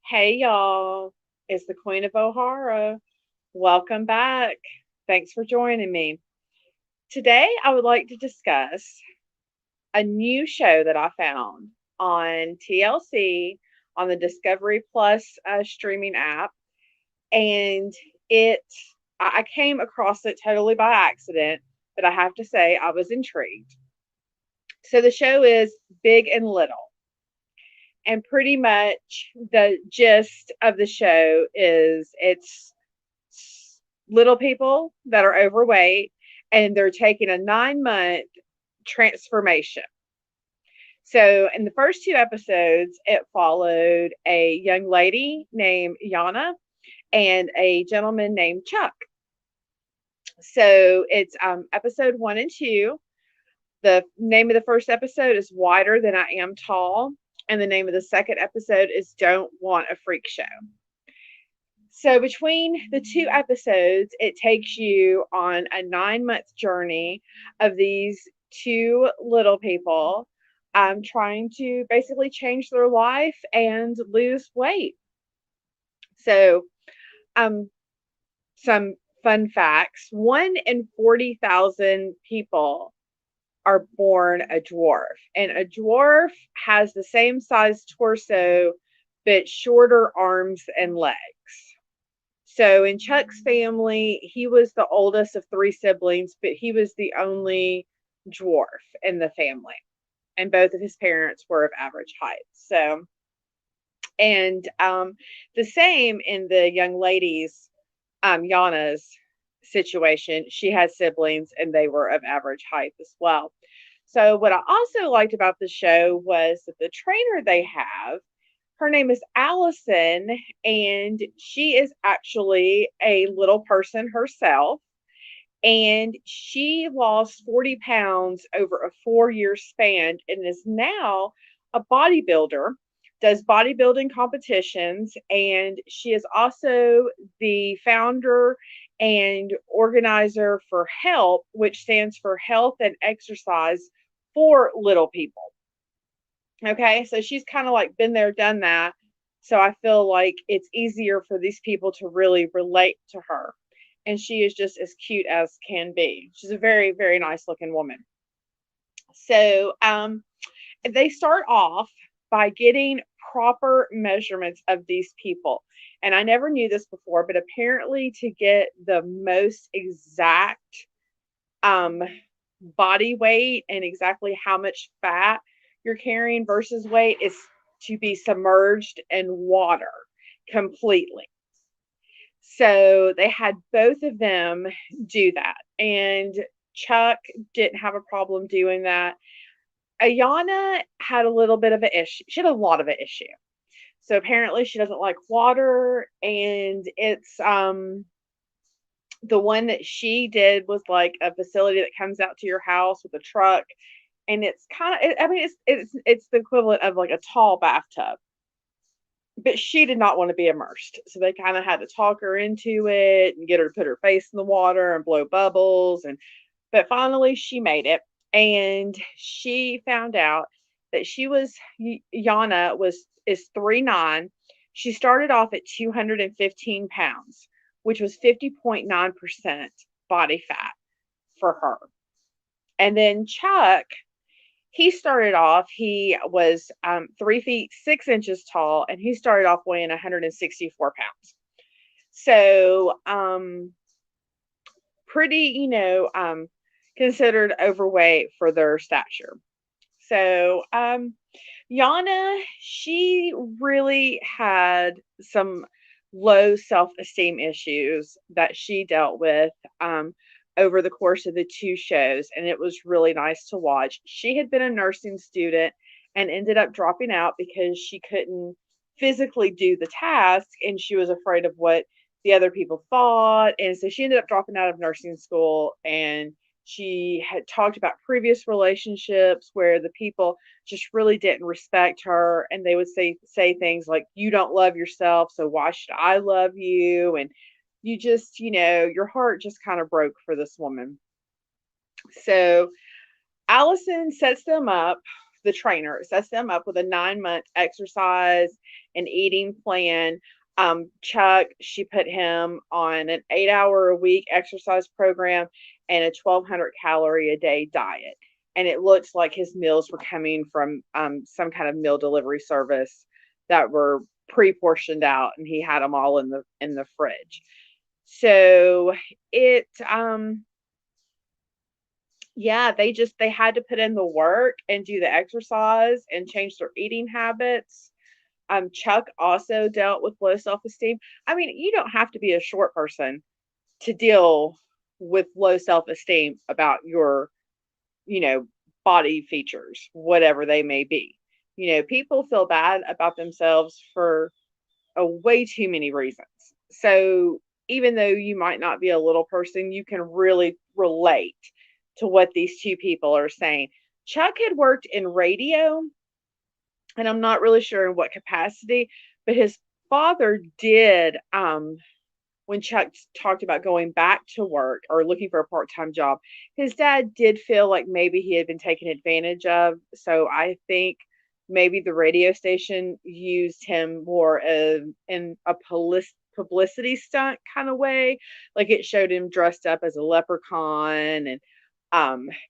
Hey y'all, it's the Queen of O'Hara. Welcome back. Thanks for joining me. Today, I would like to discuss a new show that I found on TLC on the Discovery Plus streaming app. And it, I came across it totally by accident, but I have to say, I was intrigued. So, the show is Big and Little. And pretty much the gist of the show is it's little people that are overweight and they're taking a 9-month transformation. So, in the first two episodes, it followed a young lady named Yana and a gentleman named Chuck. So, it's episode one and two. The name of the first episode is Wider Than I Am Tall, and the name of the second episode is Don't Want a Freak Show. So between the two episodes, it takes you on a 9-month journey of these two little people trying to basically change their life and lose weight. So, um, some fun facts: one in 40,000 people are born a dwarf, and a dwarf has the same size torso but shorter arms and legs. So in Chuck's family, he was the oldest of three siblings, but he was the only dwarf in the family. And both of his parents were of average height. So, and the same in the young lady's, Yana's situation. She has siblings and they were of average height as well. So, what I also liked about the show was that the trainer they have, her name is Allison, and she is actually a little person herself. And she lost 40 pounds over a 4-year span and is now a bodybuilder, does bodybuilding competitions, and she is also the founder and organizer for HELP, which stands for Health and Exercise for Little People. Okay, so she's kind of like been there, done that. So I feel like it's easier for these people to really relate to her. And she is just as cute as can be. She's a very, very nice looking woman. So they start off by getting proper measurements of these people. And I never knew this before, but apparently, to get the most exact um, body weight and exactly how much fat you're carrying versus weight is to be submerged in water completely. So they had both of them do that. And Chuck didn't have a problem doing that. Ayana had a little bit of an issue. She had a lot of an issue. So apparently she doesn't like water, and it's the one that she did was like a facility that comes out to your house with a truck, and it's kind of, I mean, it's the equivalent of like a tall bathtub. But she did not want to be immersed, so they kind of had to talk her into it and get her to put her face in the water and blow bubbles, and but finally she made it, and she found out that she was Yana was is 3'9". She started off at 215 pounds, which was 50.9% body fat for her. And then Chuck, he started off, he was 3 feet 6 inches tall, and he started off weighing 164 pounds. So, pretty, considered overweight for their stature. So, Yana, she really had some low self esteem issues that she dealt with over the course of the two shows, and it was really nice to watch. She had been a nursing student and ended up dropping out because she couldn't physically do the task and she was afraid of what the other people thought. And so she ended up dropping out of nursing school, and she had talked about previous relationships where the people just really didn't respect her, and they would say things like, you don't love yourself, so why should I love you? And you just, your heart just kind of broke for this woman. So Allison sets them up. the trainer sets them up with a 9-month exercise and eating plan. Chuck, she put him on an 8-hour a week exercise program and a 1,200 calorie a day diet. And it looks like his meals were coming from some kind of meal delivery service that were pre-portioned out, and he had them all in the fridge. So it yeah, they had to put in the work and do the exercise and change their eating habits. Chuck also dealt with low self-esteem. I mean, you don't have to be a short person to deal with low self-esteem about your, you know, body features, whatever they may be. People feel bad about themselves for a way too many reasons. So even though you might not be a little person, you can really relate to what these two people are saying. Chuck had worked in radio, and I'm not really sure in what capacity, but his father did, when Chuck talked about going back to work or looking for a part-time job, his dad did feel like maybe he had been taken advantage of. So I think maybe the radio station used him more in a publicity stunt kind of way. Like it showed him dressed up as a leprechaun and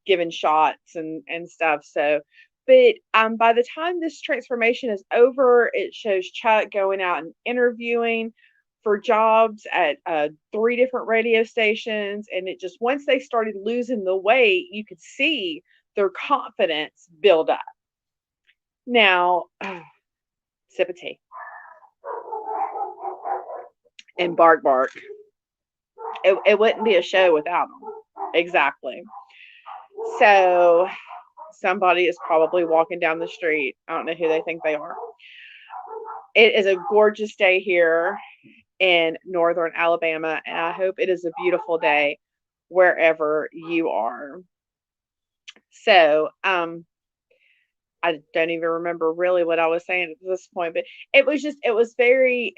giving shots and stuff. So, but by the time this transformation is over, it shows Chuck going out and interviewing for jobs at 3 different radio stations. And it just, once they started losing the weight, you could see their confidence build up. Now, sip of tea. And bark, bark. It wouldn't be a show without them. Exactly. So somebody is probably walking down the street. I don't know who they think they are. It is a gorgeous day here in northern Alabama, and I hope it is a beautiful day wherever you are. So, I don't even remember really what I was saying at this point, but it was very,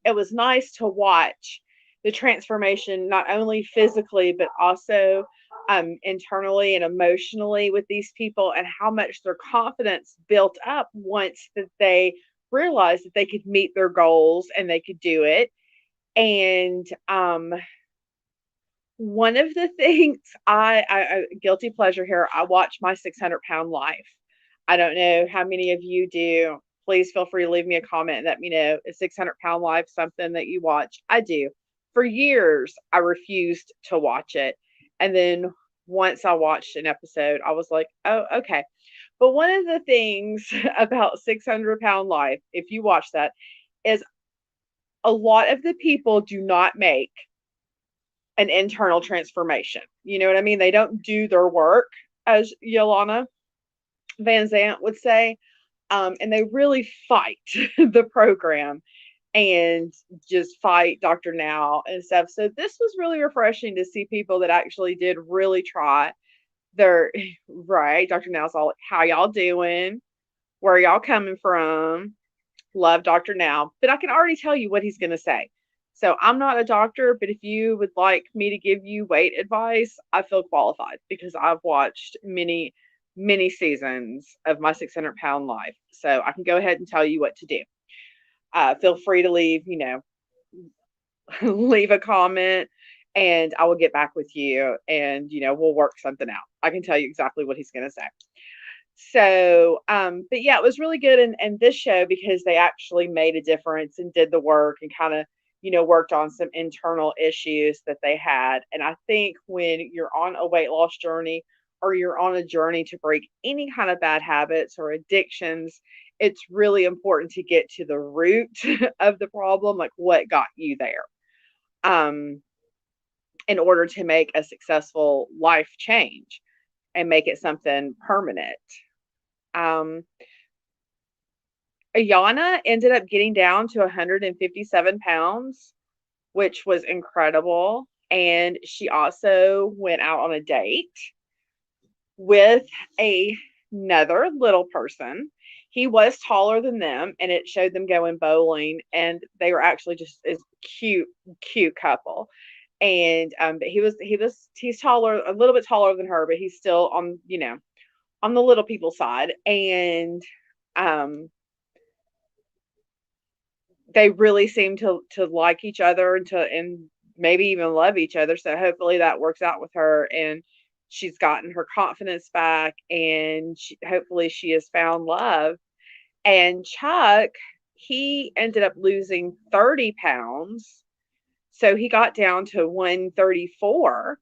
it was nice to watch the transformation, not only physically, but also internally and emotionally with these people, and how much their confidence built up once that they realized that they could meet their goals and they could do it. And one of the things I guilty pleasure here, I watch My 600-Pound Life. I don't know how many of you do. Please feel free to leave me a comment and let me know. Is 600-Pound Life something that you watch? I do. For years, I refused to watch it. And then once I watched an episode, I was like, oh, okay. But one of the things about 600-Pound Life, if you watch that, is a lot of the people do not make an internal transformation. You know what I mean? They don't do their work, as Yolanda Van Zant would say. And they really fight the program and just fight Dr. Now and stuff. So this was really refreshing to see people that actually did really try their right. Dr. Now's all like, how y'all doing? Where y'all coming from? Love Dr. Now. But I can already tell you what he's going to say. So I'm not a doctor, but if you would like me to give you weight advice, I feel qualified because I've watched many, many seasons of My 600-Pound Life. So I can go ahead and tell you what to do. Feel free to leave, leave a comment and I will get back with you and, we'll work something out. I can tell you exactly what he's going to say. So, but yeah, it was really good. And this show, because they actually made a difference and did the work and kind of, worked on some internal issues that they had. And I think when you're on a weight loss journey or you're on a journey to break any kind of bad habits or addictions, it's really important to get to the root of the problem, like what got you there, in order to make a successful life change and make it something permanent. Ayana ended up getting down to 157 pounds, which was incredible. And she also went out on a date with another little person. He was taller than them, and it showed them going bowling, and they were actually just a cute couple. And but he's taller, a little bit taller than her, but he's still on, on the little people side, and um, they really seem to like each other and maybe even love each other. So hopefully that works out with her, and she's gotten her confidence back, and hopefully she has found love. And Chuck, he ended up losing 30 pounds. So he got down to 134.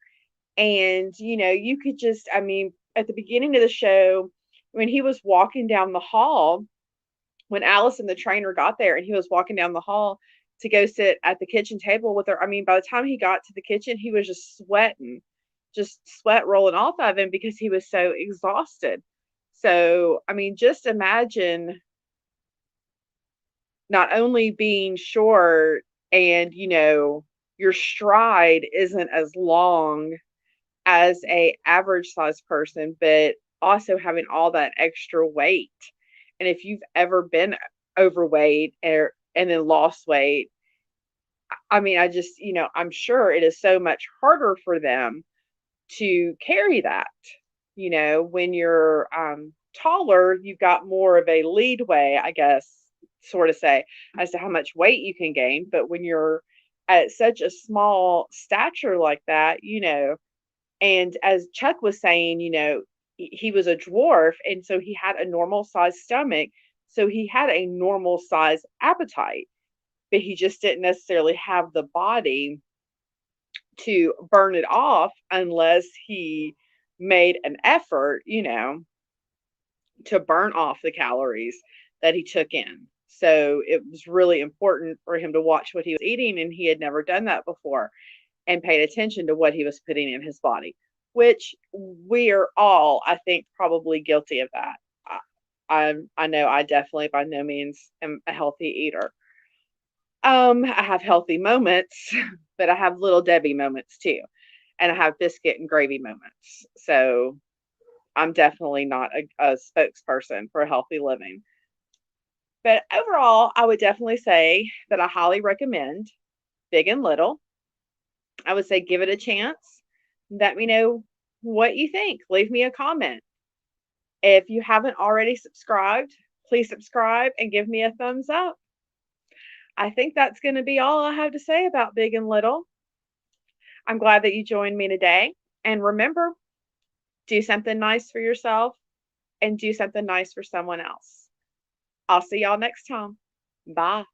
And, you could just, I mean, at the beginning of the show, when he was walking down the hall, when Alice and the trainer got there and he was walking down the hall to go sit at the kitchen table with her, I mean, by the time he got to the kitchen, he was just sweating, just sweat rolling off of him because he was so exhausted. So, I mean, just imagine not only being short and, your stride isn't as long as a average size person, but also having all that extra weight. And if you've ever been overweight and then lost weight, I mean, I just, I'm sure it is so much harder for them to carry that. When you're taller, you've got more of a leadway, I guess, sort of say, as to how much weight you can gain. But when you're at such a small stature like that, and as Chuck was saying, he was a dwarf, and so he had a normal sized stomach. So he had a normal size appetite, but he just didn't necessarily have the body to burn it off unless he made an effort, to burn off the calories that he took in. So it was really important for him to watch what he was eating, and he had never done that before, and paid attention to what he was putting in his body, which we are all, I think, probably guilty of that. I know I definitely by no means am a healthy eater. I have healthy moments, but I have little Debbie moments too, and I have biscuit and gravy moments. So I'm definitely not a spokesperson for healthy living. But overall, I would definitely say that I highly recommend Big and Little. I would say give it a chance. Let me know what you think. Leave me a comment. If you haven't already subscribed, please subscribe and give me a thumbs up. I think that's going to be all I have to say about Big and Little. I'm glad that you joined me today. And remember, do something nice for yourself and do something nice for someone else. I'll see y'all next time. Bye.